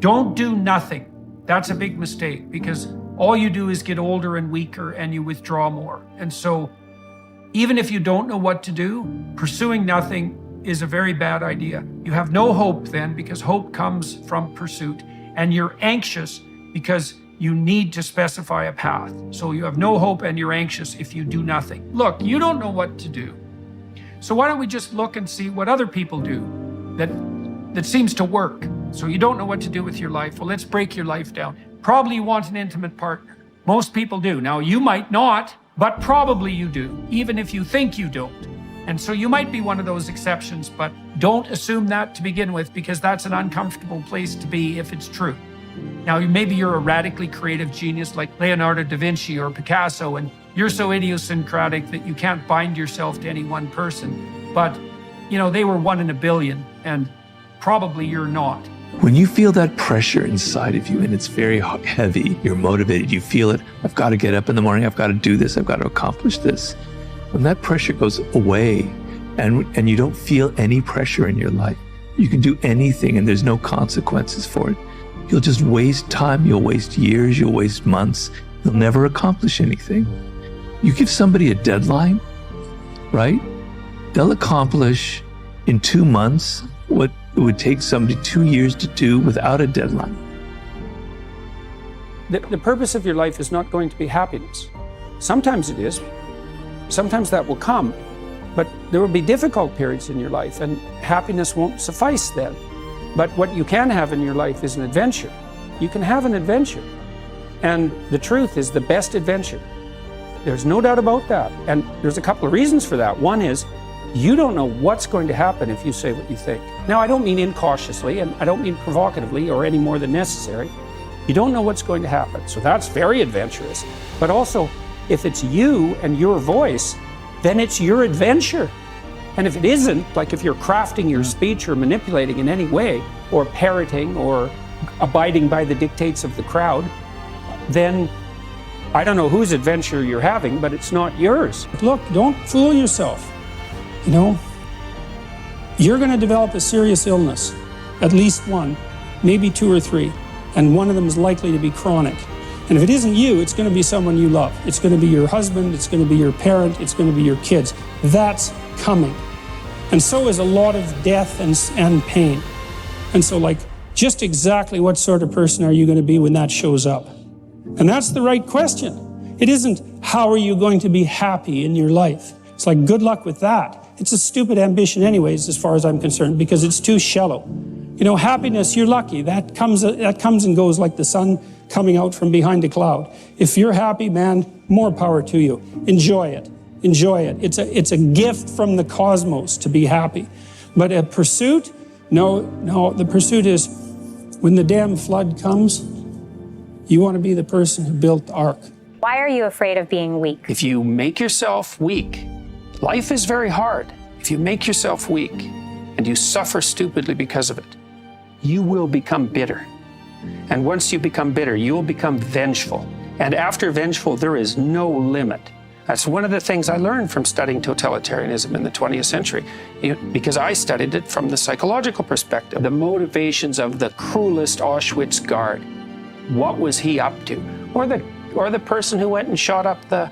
Don't do nothing. That's a big mistake, because all you do is get older and weaker and you withdraw more. And so even if you don't know what to do, pursuing nothing is a very bad idea. You have no hope then, because hope comes from pursuit, and you're anxious because you need to specify a path. So you have no hope and you're anxious if you do nothing. Look, you don't know what to do. So why don't we just look and see what other people do that seems to work? So you don't know what to do with your life. Well, let's break your life down. Probably you want an intimate partner. Most people do. Now, you might not, but probably you do, even if you think you don't. And so you might be one of those exceptions, but don't assume that to begin with, because that's an uncomfortable place to be if it's true. Now, maybe you're a radically creative genius like Leonardo da Vinci or Picasso, and you're so idiosyncratic that you can't bind yourself to any one person. But, you know, they were 1 in a billion, and probably you're not. When you feel that pressure inside of you and it's very heavy, you're motivated, you feel it, I've got to get up in the morning, I've got to do this, I've got to accomplish this. When that pressure goes away and you don't feel any pressure in your life, you can do anything and there's no consequences for it. You'll just waste time, you'll waste years, you'll waste months, you'll never accomplish anything. You give somebody a deadline, right? They'll accomplish in 2 months what it would take somebody 2 years to do without a deadline. The purpose of your life is not going to be happiness. Sometimes it is. Sometimes that will come. But there will be difficult periods in your life, and happiness won't suffice then. But what you can have in your life is an adventure. You can have an adventure. And the truth is the best adventure. There's no doubt about that. And there's a couple of reasons for that. One is, you don't know what's going to happen if you say what you think. Now, I don't mean incautiously, and I don't mean provocatively or any more than necessary. You don't know what's going to happen. So that's very adventurous. But also, if it's you and your voice, then it's your adventure. And if it isn't, like if you're crafting your speech or manipulating in any way, or parroting or abiding by the dictates of the crowd, then I don't know whose adventure you're having, but it's not yours. Look, don't fool yourself. You know, you're going to develop a serious illness, at least one, maybe 2 or 3, and one of them is likely to be chronic. And if it isn't you, it's going to be someone you love. It's going to be your husband, it's going to be your parent, it's going to be your kids. That's coming. And so is a lot of death and pain. And so, like, just exactly what sort of person are you going to be when that shows up? And that's the right question. It isn't, how are you going to be happy in your life? It's like, good luck with that. It's a stupid ambition anyways, as far as I'm concerned, because it's too shallow. You know, happiness, you're lucky. That comes and goes like the sun coming out from behind a cloud. If you're happy, man, more power to you. Enjoy it. Enjoy it. It's a gift from the cosmos to be happy. But a pursuit, no, the pursuit is when the damn flood comes, you want to be the person who built the ark. Why are you afraid of being weak? If you make yourself weak, life is very hard. If you make yourself weak and you suffer stupidly because of it, you will become bitter. And once you become bitter, you will become vengeful. And after vengeful, there is no limit. That's one of the things I learned from studying totalitarianism in the 20th century, because I studied it from the psychological perspective. The motivations of the cruelest Auschwitz guard. What was he up to? Or the person who went and shot up the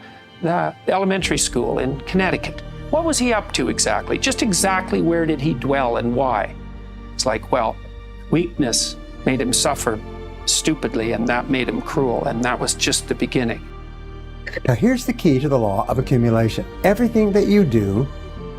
elementary school in Connecticut. What was he up to exactly? Just exactly where did he dwell and why? It's like, well, weakness made him suffer stupidly, and that made him cruel, and that was just the beginning. Now here's the key to the law of accumulation. Everything that you do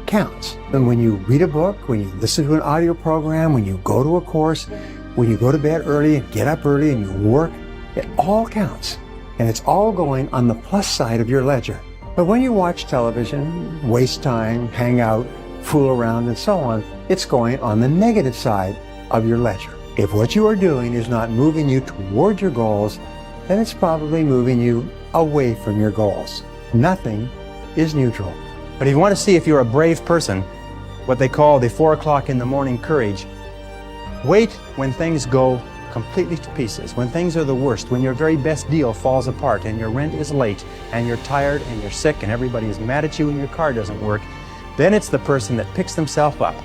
counts. And when you read a book, when you listen to an audio program, when you go to a course, when you go to bed early and get up early and you work, it all counts. And it's all going on the plus side of your ledger. But when you watch television, waste time, hang out, fool around, and so on, it's going on the negative side of your ledger. If what you are doing is not moving you toward your goals, then it's probably moving you away from your goals. Nothing is neutral. But if you want to see if you're a brave person, what they call the 4 o'clock in the morning courage, wait when things go completely to pieces, when things are the worst, when your very best deal falls apart and your rent is late and you're tired and you're sick and everybody is mad at you and your car doesn't work, then it's the person that picks themselves up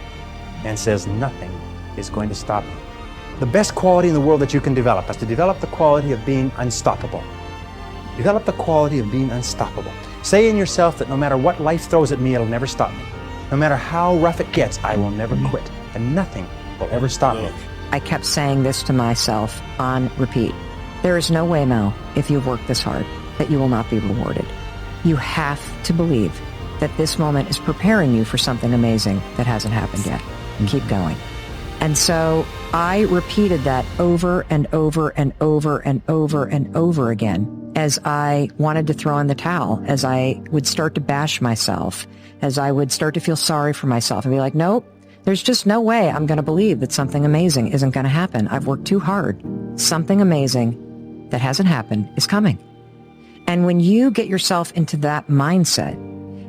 and says nothing is going to stop me. The best quality in the world that you can develop is to develop the quality of being unstoppable. Develop the quality of being unstoppable. Say in yourself that no matter what life throws at me, it'll never stop me. No matter how rough it gets, I will never quit. And nothing will ever stop me. I kept saying this to myself on repeat. There is no way, Mel, if you've worked this hard, that you will not be rewarded. You have to believe that this moment is preparing you for something amazing that hasn't happened yet. Keep going. And so I repeated that over and over and over and over and over again as I wanted to throw in the towel, as I would start to bash myself, as I would start to feel sorry for myself and be like, nope, there's just no way I'm going to believe that something amazing isn't going to happen. I've worked too hard. Something amazing that hasn't happened is coming. And when you get yourself into that mindset,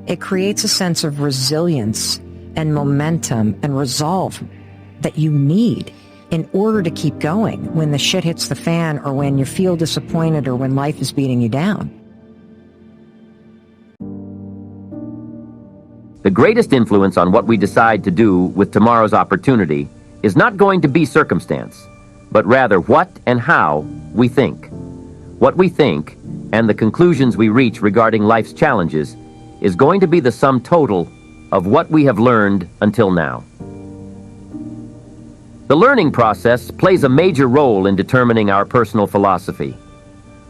it creates a sense of resilience and momentum and resolve that you need in order to keep going when the shit hits the fan or when you feel disappointed or when life is beating you down. The greatest influence on what we decide to do with tomorrow's opportunity is not going to be circumstance, but rather what and how we think. What we think and the conclusions we reach regarding life's challenges is going to be the sum total of what we have learned until now. The learning process plays a major role in determining our personal philosophy.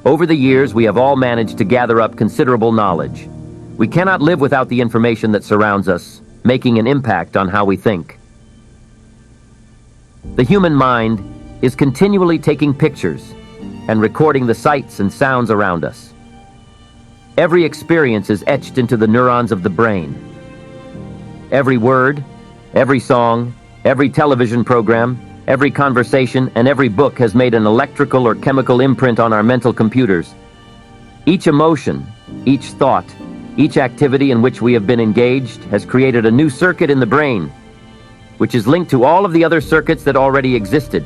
Over the years, we have all managed to gather up considerable knowledge. We cannot live without the information that surrounds us, making an impact on how we think. The human mind is continually taking pictures and recording the sights and sounds around us. Every experience is etched into the neurons of the brain. Every word, every song, every television program, every conversation, and every book has made an electrical or chemical imprint on our mental computers. Each emotion, each thought, each activity in which we have been engaged has created a new circuit in the brain, which is linked to all of the other circuits that already existed.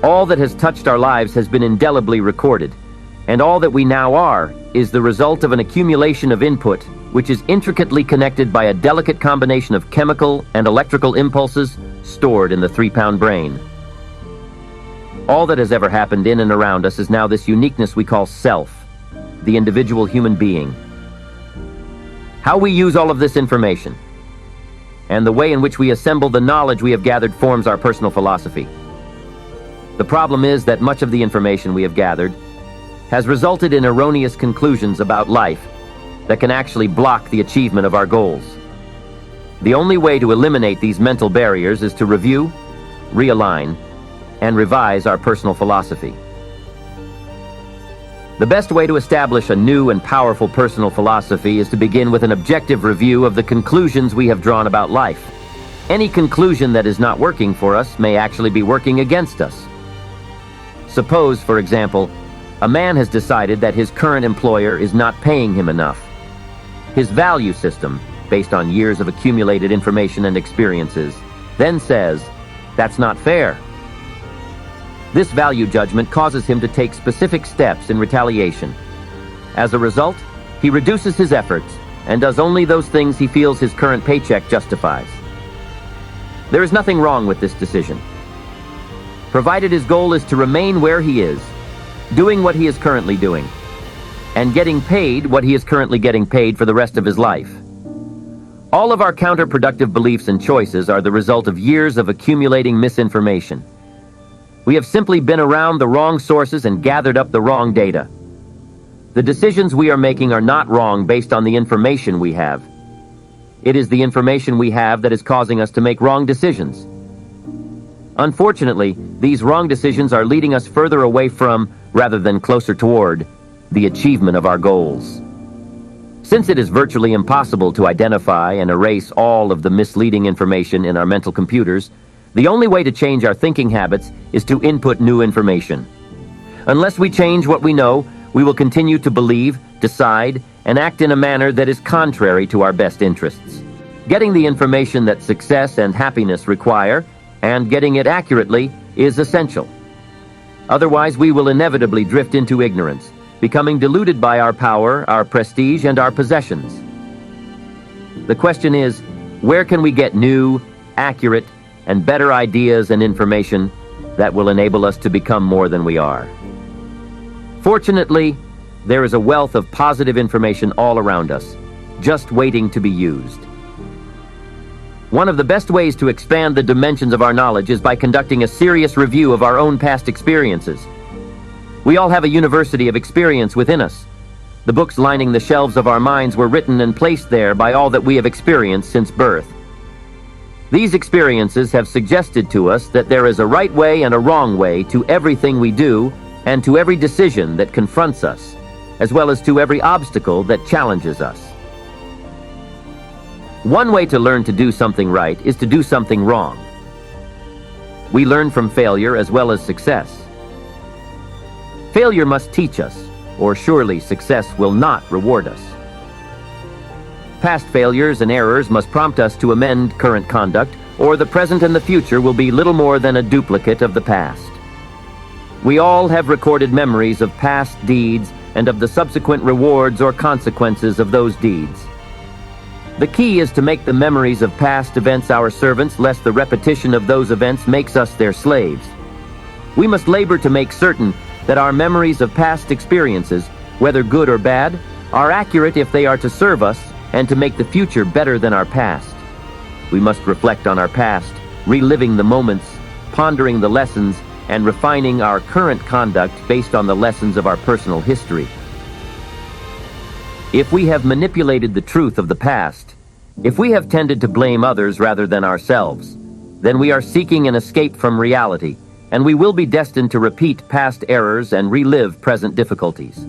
All that has touched our lives has been indelibly recorded, and all that we now are is the result of an accumulation of input, which is intricately connected by a delicate combination of chemical and electrical impulses stored in the 3-pound brain. All that has ever happened in and around us is now this uniqueness we call self, the individual human being. How we use all of this information, and the way in which we assemble the knowledge we have gathered forms our personal philosophy. The problem is that much of the information we have gathered has resulted in erroneous conclusions about life that can actually block the achievement of our goals. The only way to eliminate these mental barriers is to review, realign, and revise our personal philosophy. The best way to establish a new and powerful personal philosophy is to begin with an objective review of the conclusions we have drawn about life. Any conclusion that is not working for us may actually be working against us. Suppose, for example, a man has decided that his current employer is not paying him enough. His value system, based on years of accumulated information and experiences, then says, "That's not fair." This value judgment causes him to take specific steps in retaliation. As a result, he reduces his efforts and does only those things he feels his current paycheck justifies. There is nothing wrong with this decision, provided his goal is to remain where he is, doing what he is currently doing, and getting paid what he is currently getting paid for the rest of his life. All of our counterproductive beliefs and choices are the result of years of accumulating misinformation. We have simply been around the wrong sources and gathered up the wrong data. The decisions we are making are not wrong based on the information we have. It is the information we have that is causing us to make wrong decisions. Unfortunately, these wrong decisions are leading us further away from, rather than closer toward, the achievement of our goals. Since it is virtually impossible to identify and erase all of the misleading information in our mental computers, the only way to change our thinking habits is to input new information. Unless we change what we know, we will continue to believe, decide, and act in a manner that is contrary to our best interests. Getting the information that success and happiness require, and getting it accurately, is essential. Otherwise, we will inevitably drift into ignorance, becoming deluded by our power, our prestige, and our possessions. The question is, where can we get new, accurate, and better ideas and information that will enable us to become more than we are. Fortunately, there is a wealth of positive information all around us, just waiting to be used. One of the best ways to expand the dimensions of our knowledge is by conducting a serious review of our own past experiences. We all have a university of experience within us. The books lining the shelves of our minds were written and placed there by all that we have experienced since birth. These experiences have suggested to us that there is a right way and a wrong way to everything we do and to every decision that confronts us, as well as to every obstacle that challenges us. One way to learn to do something right is to do something wrong. We learn from failure as well as success. Failure must teach us, or surely success will not reward us. Past failures and errors must prompt us to amend current conduct, or the present and the future will be little more than a duplicate of the past. We all have recorded memories of past deeds and of the subsequent rewards or consequences of those deeds. The key is to make the memories of past events our servants, lest the repetition of those events makes us their slaves. We must labor to make certain that our memories of past experiences, whether good or bad, are accurate if they are to serve us and to make the future better than our past. We must reflect on our past, reliving the moments, pondering the lessons, and refining our current conduct based on the lessons of our personal history. If we have manipulated the truth of the past, if we have tended to blame others rather than ourselves, then we are seeking an escape from reality, and we will be destined to repeat past errors and relive present difficulties.